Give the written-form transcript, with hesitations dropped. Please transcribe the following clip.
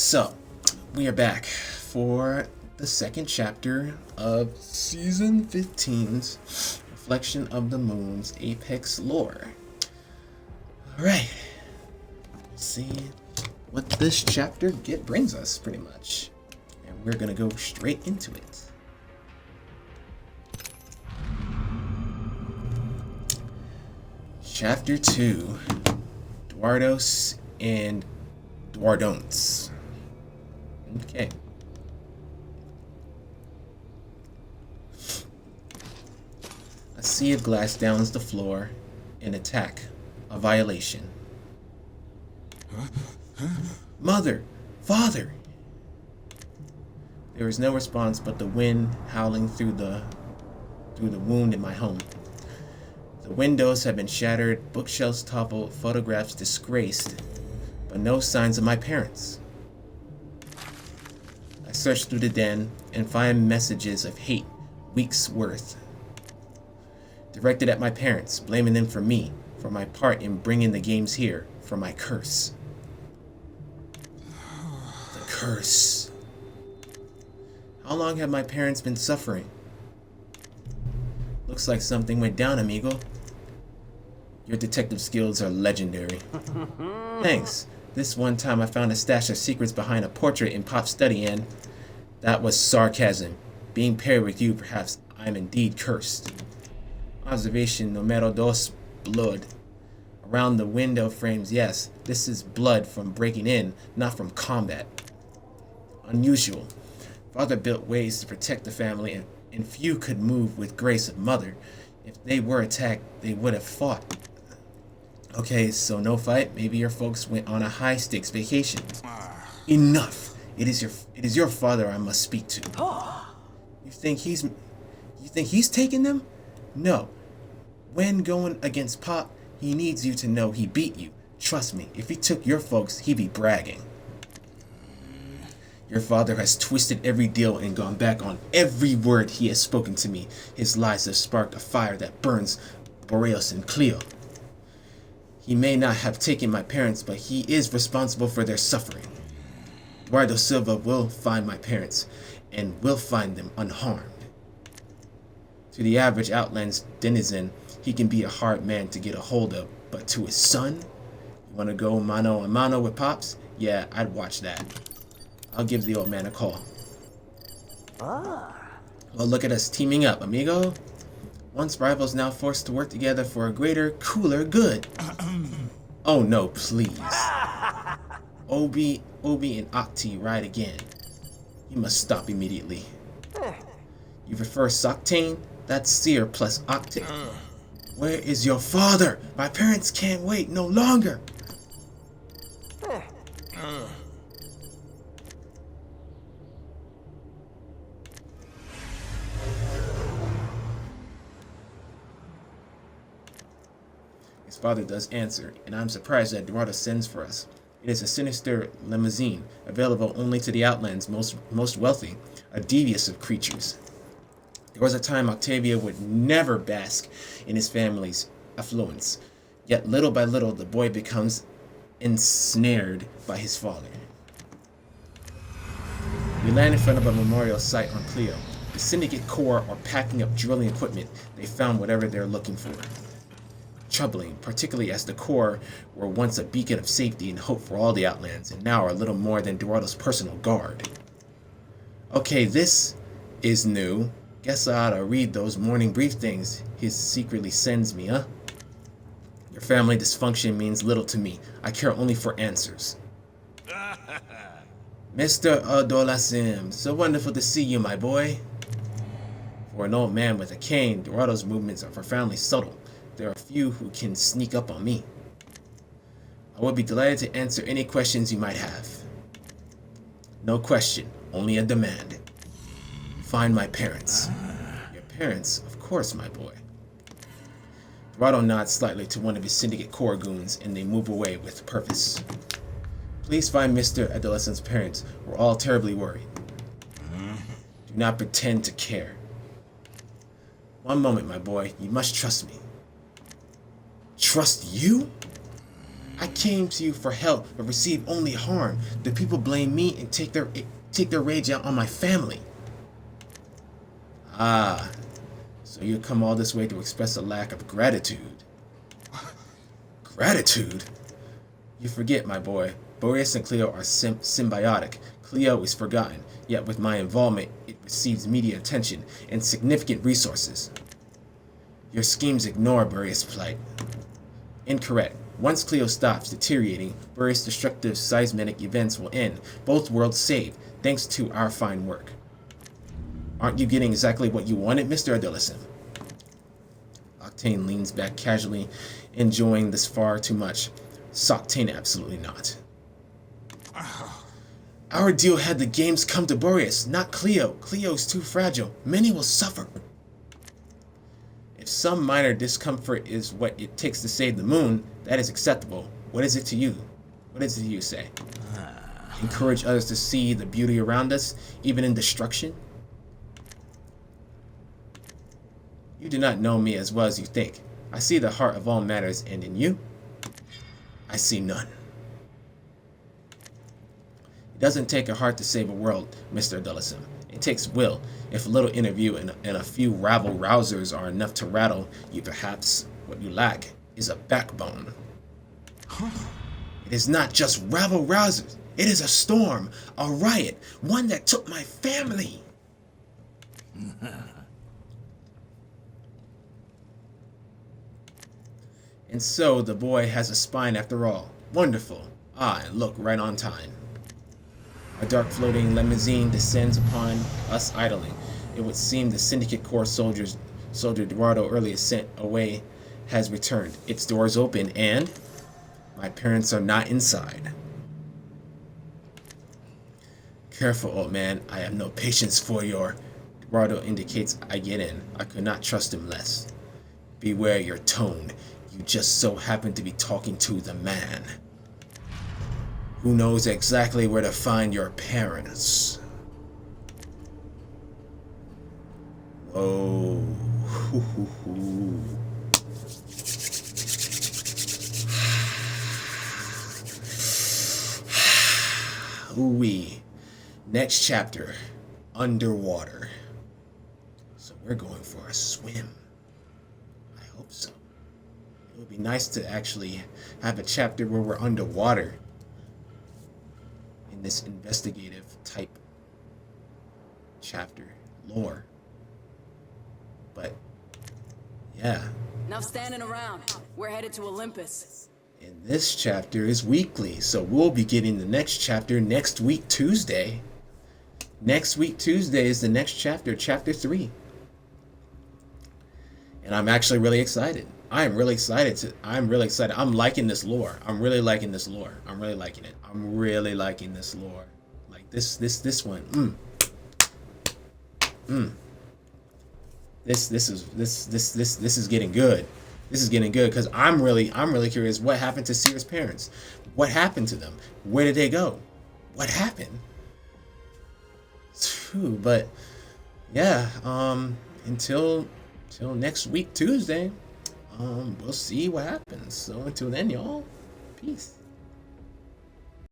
So, we are back for the second chapter of Season 15's Reflection of the Moon's Apex lore. Alright, let's see what this chapter brings us, pretty much. And we're gonna go straight into it. Chapter 2, Duardos and Duardon'ts. Okay. A sea of glass downs the floor. An attack. A violation. Mother! Father! There is no response but the wind howling through the wound in my home. The windows have been shattered, bookshelves toppled, photographs disgraced, but no signs of my parents. I search through the den and find messages of hate, weeks worth, directed at my parents, blaming them for me, for my part in bringing the games here, for my curse. The curse. How long have my parents been suffering? Looks like something went down, amigo. Your detective skills are legendary. Thanks. This one time I found a stash of secrets behind a portrait in Pop's study, and that was sarcasm. Being paired with you, perhaps I'm indeed cursed. Observation numero dos, blood. Around the window frames, yes, this is blood from breaking in, not from combat. Unusual. Father built ways to protect the family, and few could move with grace of mother. If they were attacked, they would have fought. Okay, so no fight. Maybe your folks went on a high-stakes vacation. Enough. It is your father I must speak to. You think he's taking them? No. When going against Pop, he needs you to know he beat you. Trust me, if he took your folks, he'd be bragging. Your father has twisted every deal and gone back on every word he has spoken to me. His lies have sparked a fire that burns Boreas and Cleo. He may not have taken my parents, but he is responsible for their suffering. Eduardo Silva will find my parents, and will find them unharmed. To the average Outlands denizen, he can be a hard man to get a hold of, but to his son? You want to go mano a mano with Pops? Yeah, I'd watch that. I'll give the old man a call. Well, look at us teaming up, amigo. Once rivals, now forced to work together for a greater, cooler good. Oh no, please. Obi and Octi ride again. You must stop immediately. You prefer Soctane? That's Seer plus Octane. Where is your father? My parents can't wait no longer. His father does answer, and I'm surprised that Duardos sends for us. It is a sinister limousine, available only to the Outlands' most wealthy, a devious of creatures. There was a time Octavia would never bask in his family's affluence, yet little by little the boy becomes ensnared by his father. We land in front of a memorial site on Cleo. The Syndicate Corps are packing up drilling equipment. They found whatever they're looking for. Troubling, particularly as the Corps were once a beacon of safety and hope for all the Outlands, and now are little more than Duardo's personal guard. Okay, this is new. Guess I ought to read those morning brief things he secretly sends me, huh? Your family dysfunction means little to me. I care only for answers. Mr. Adolasim, so wonderful to see you, my boy. For an old man with a cane, Duardo's movements are profoundly subtle. There are few who can sneak up on me. I would be delighted to answer any questions you might have. No question, only a demand. Find my parents. Your parents, of course, my boy. Duardo nods slightly to one of his Syndicate Corps goons, and they move away with purpose. Please find Mr. Adolescent's parents. We're all terribly worried. Do not pretend to care. One moment, my boy. You must trust me. Trust you? I came to you for help, but received only harm. The people blame me and take their rage out on my family. Ah, so you come all this way to express a lack of gratitude. Gratitude? You forget, my boy. Boreas and Cleo are symbiotic. Cleo is forgotten, yet with my involvement, it receives media attention and significant resources. Your schemes ignore Boreas' plight. Incorrect. Once Cleo stops deteriorating, Boreas' destructive seismic events will end. Both worlds saved, thanks to our fine work. Aren't you getting exactly what you wanted, Mr. Adolescent? Octane leans back casually, enjoying this far too much. Soctane, absolutely not. Our deal had the games come to Boreas, not Cleo. Cleo's too fragile. Many will suffer. If some minor discomfort is what it takes to save the moon, that is acceptable. What is it to you? What is it you say? Encourage others to see the beauty around us, even in destruction? You do not know me as well as you think. I see the heart of all matters, and in you, I see none. It doesn't take a heart to save a world, Mr. Adolescent. It takes will. If a little interview and a few rabble-rousers are enough to rattle you, perhaps what you lack is a backbone. It is not just rabble-rousers. It is a storm, a riot, one that took my family. And so the boy has a spine after all. Wonderful. Ah, and look, right on time. A dark floating limousine descends upon us idling. It would seem the Syndicate Corps soldier Duardo earlier sent away has returned. Its doors open and my parents are not inside. Careful, old man. I have no patience for your... Duardo indicates I get in. I could not trust him less. Beware your tone. You just so happen to be talking to the man who knows exactly where to find your parents. Whoa. Ooh-wee. Next chapter, underwater. So we're going for a swim. I hope so. It would be nice to actually have a chapter where we're underwater in this investigative type chapter lore. But yeah. Enough standing around. We're headed to Olympus. And this chapter is weekly, so we'll be getting the next chapter next week Tuesday. Next week Tuesday is the next chapter, chapter 3. And I'm actually really excited. I'm really excited. I'm liking this lore. I'm really liking this lore. I'm really liking it. I'm really liking this lore. Like this one. This is getting good. This is getting good because I'm really curious what happened to Seer's parents. What happened to them? Where did they go? What happened? But yeah, until next week Tuesday, we'll see what happens. So until then, y'all, peace.